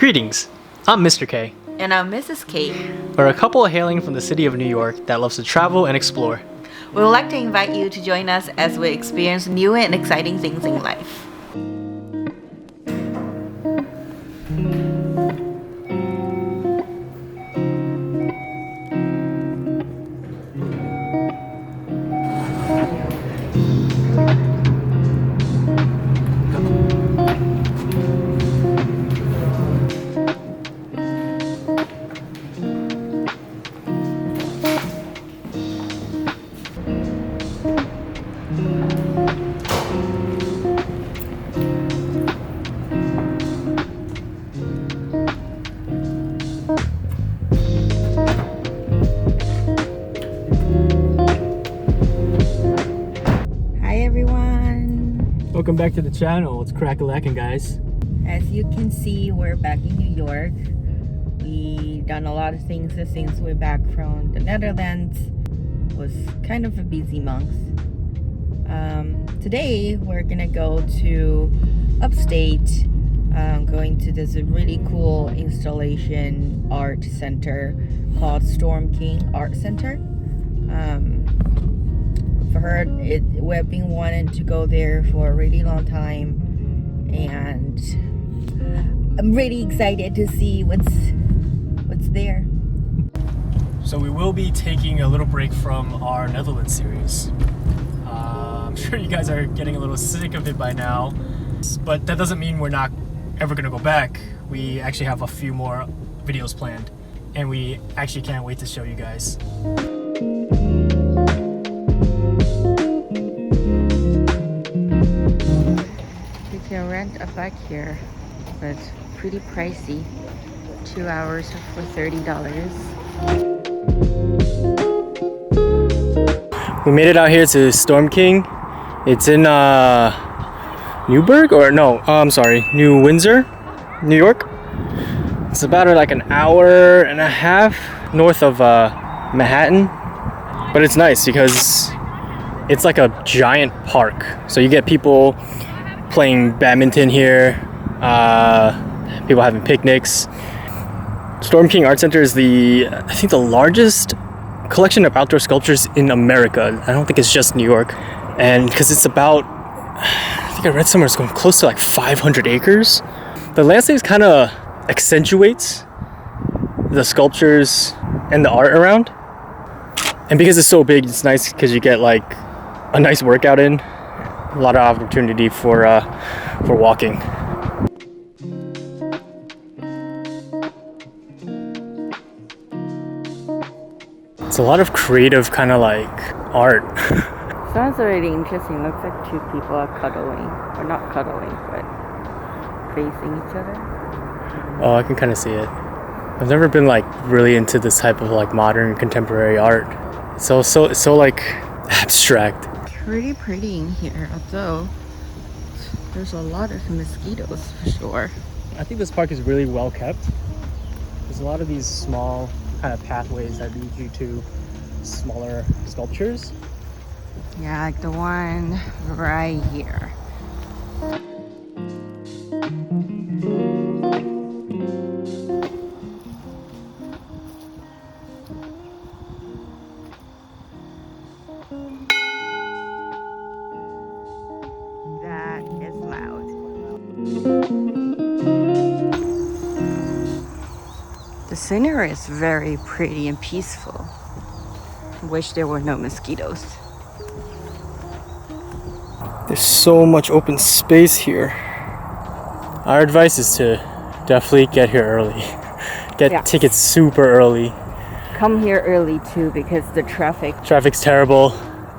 Greetings, I'm Mr. K. And I'm Mrs. K. We're a couple hailing from the city of New York that loves to travel and explore. We would like to invite you to join us as we experience new and exciting things in life. Welcome back to the channel. It's crack-a-lackin', guys. As you can see, we're back in New York. We've done a lot of things since we're back from the Netherlands. It was kind of a busy month. Today we're gonna go to Upstate. Going to this really cool installation art center called Storm King Art Center. For her, we've been wanting to go there for a really long time, and I'm really excited to see what's there. So we will be taking a little break from our Netherlands series. I'm sure you guys are getting a little sick of it by now, but that doesn't mean we're not ever gonna go back. We actually have a few more videos planned, and we actually can't wait to show you guys. You can rent a bike here, but it's pretty pricey. 2 hours for $30. We made it out here to Storm King. It's in New Windsor, New York. It's about like an hour and a half north of Manhattan, but it's nice because it's like a giant park. So you get people playing badminton here, people having picnics. Storm King Art Center is I think the largest collection of outdoor sculptures in America. I don't think it's just New York. And because it's about, I think I read somewhere it's going close to like 500 acres. The landscape kind of accentuates the sculptures and the art around. And because it's so big, it's nice because you get like a nice workout in. A lot of opportunity for walking. It's a lot of creative kind of like art. Sounds really interesting. Looks like two people are cuddling, or not cuddling, but facing each other. Oh, I can kind of see it. I've never been like really into this type of like modern contemporary art. It's so like abstract. Pretty pretty in here, although there's a lot of mosquitoes for sure. I think this park is really well kept. There's a lot of these small kind of pathways that lead you to smaller sculptures. Yeah, like the one right here. That is loud. The scenery is very pretty and peaceful. Wish there were no mosquitoes. There's so much open space here. Our advice is to definitely get here early. Get tickets super early. Come here early too because the Traffic's terrible,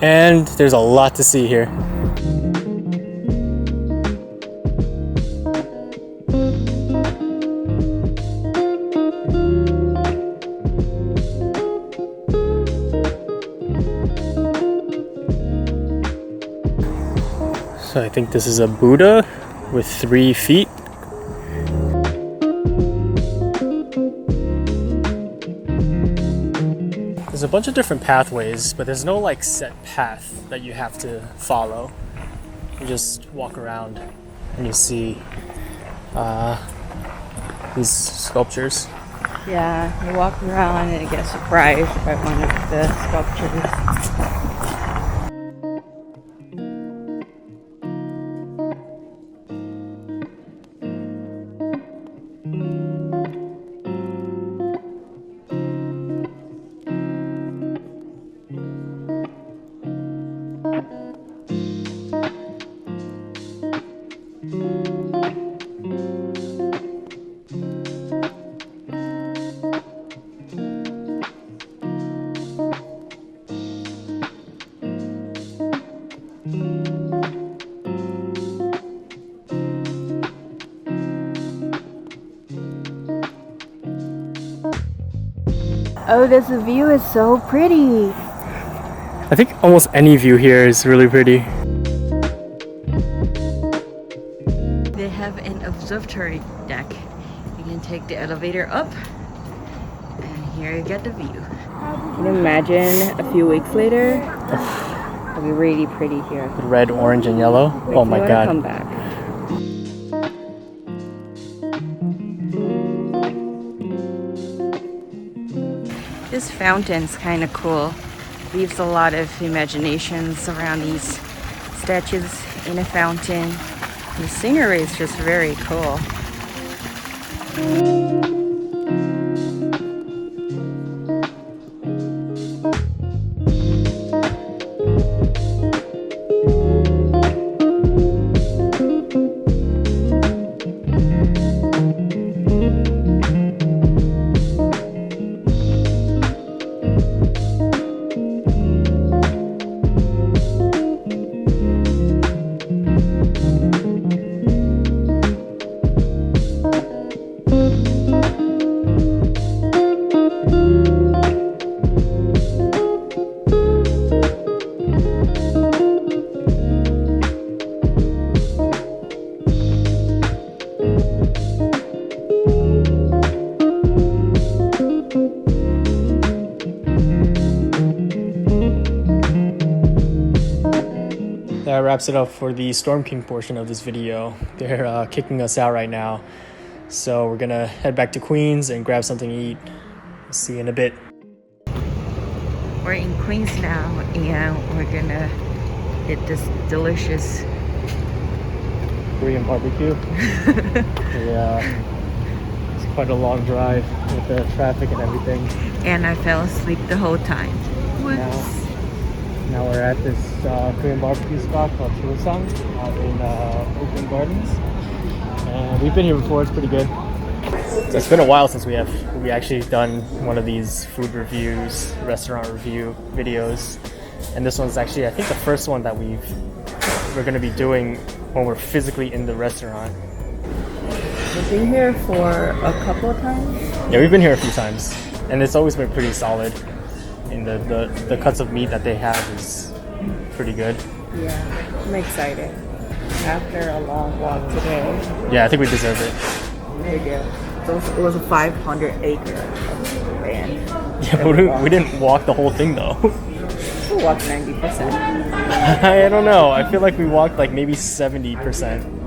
and there's a lot to see here. So I think this is a Buddha with 3 feet. There's a bunch of different pathways, but there's no like set path that you have to follow. You just walk around and you see these sculptures. Yeah, you walk around and get surprised by one of the sculptures. Oh, this view is so pretty. I think almost any view here is really pretty. They have an observatory deck. You can take the elevator up, and here you get the view. Can you imagine a few weeks later? It'll be really pretty here. Red, orange, and yellow. Oh my god. Come back. This fountain's kind of cool. Leaves a lot of imaginations around these statues in a fountain. The scenery is just very cool. That wraps it up for the Storm King portion of this video. They're kicking us out right now. So we're gonna head back to Queens and grab something to eat. See you in a bit. We're in Queens now, and we're gonna get this delicious Korean barbecue. Yeah, it's quite a long drive with the traffic and everything. and I fell asleep the whole time. Whoops. Now we're at this Korean barbecue spot called Chulsang out in Oakland Gardens, and we've been here before. It's pretty good. So it's been a while since we actually done one of these food reviews, restaurant review videos, and this one's actually, I think, the first one that we're going to be doing when we're physically in the restaurant. We've been here for a couple of times. Yeah, we've been here a few times, and it's always been pretty solid. And the cuts of meat that they have is pretty good. Yeah, I'm excited. After a long walk today. Yeah, I think we deserve it. We do. It was a 500-acre land. Yeah, but we didn't walk the whole thing though. We walked 90%. I don't know. I feel like we walked like maybe 70%.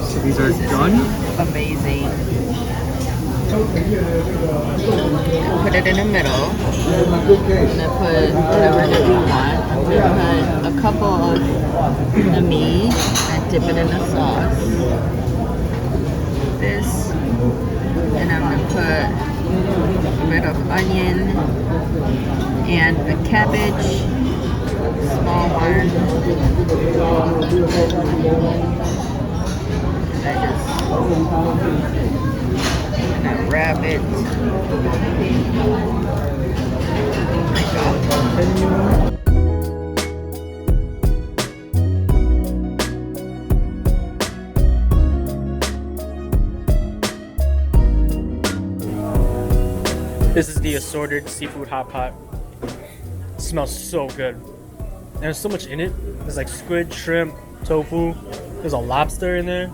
So these are done? Amazing. Put it in the middle. And then put whatever that you want. Put a couple of the meat and dip it in the sauce. This. And I'm going to put a bit of onion and a cabbage. Small one. And I wrap it. This is the assorted seafood hot pot. It smells so good. There's so much in it. There's like squid, shrimp, tofu. There's a lobster in there.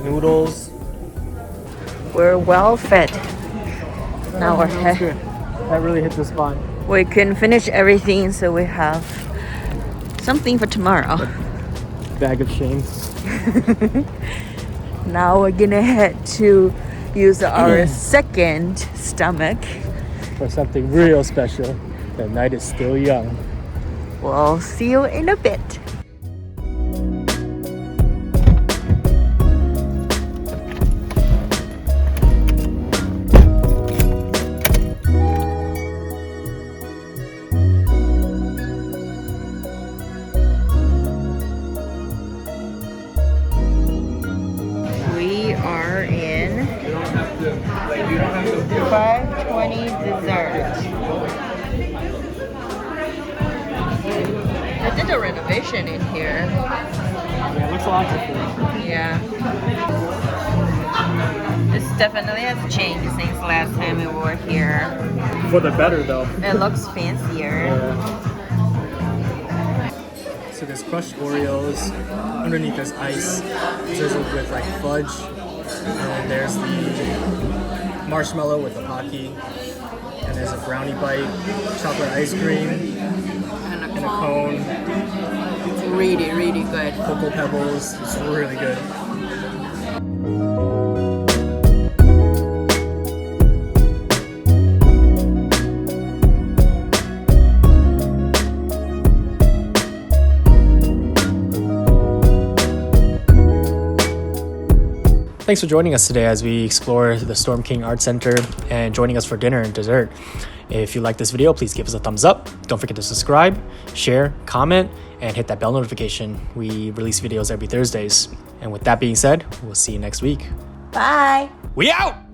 Noodles. We're well fed. Now we're That's good. That really hit the spot. We couldn't finish everything, so we have something for tomorrow. Bag of shame. Now we're gonna head to use our second stomach. For something real special. The night is still young. We'll see you in a bit. We are in 520 dessert. They did a renovation in here. Yeah, it looks a lot different. Yeah. This definitely has changed since last time we were here. For the better though. It looks fancier. Yeah. So there's crushed Oreos. Underneath there's ice drizzled with like fudge. And then there's the marshmallow with the Pocky. And there's a brownie bite, chocolate ice cream, And and a cone, It's really, really good. cocoa pebbles. It's really good. Thanks for joining us today as we explore the Storm King Art Center and joining us for dinner and dessert. If you like this video, please give us a thumbs up. Don't forget to subscribe, share, comment, and hit that bell notification. We release videos every Thursdays. And with that being said, we'll see you next week. Bye. We out!